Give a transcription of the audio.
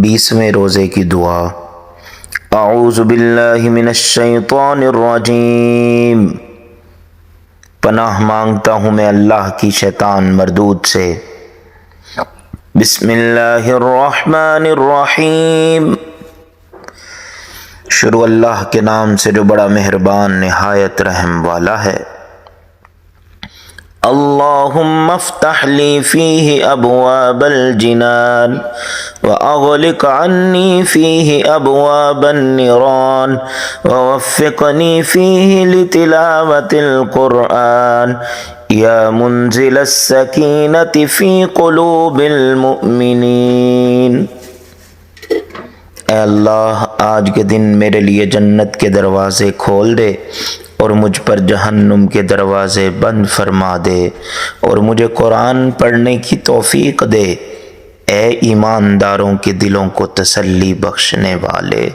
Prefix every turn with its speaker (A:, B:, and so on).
A: 20ویں روزے کی دعا۔ اعوذ باللہ من الشیطان الرجیم، پناہ مانگتا ہوں میں اللہ کی شیطان مردود سے۔ بسم اللہ الرحمن الرحیم، شروع اللہ کے نام سے جو بڑا مہربان نہایت رحم والا ہے۔ اللہم افتح لی فیہ ابواب الجنان واغلق عنی فیہ ابواب النیران ووفقنی فیہ لتلاوت القرآن یا منزل السکینۃ فی قلوب المؤمنین۔ اے اللہ، آج کے دن میرے لیے جنت کے دروازے کھول دے اور مجھ پر جہنم کے دروازے بند فرما دے، اور مجھے قرآن پڑھنے کی توفیق دے، اے ایمانداروں کے دلوں کو تسلی بخشنے والے۔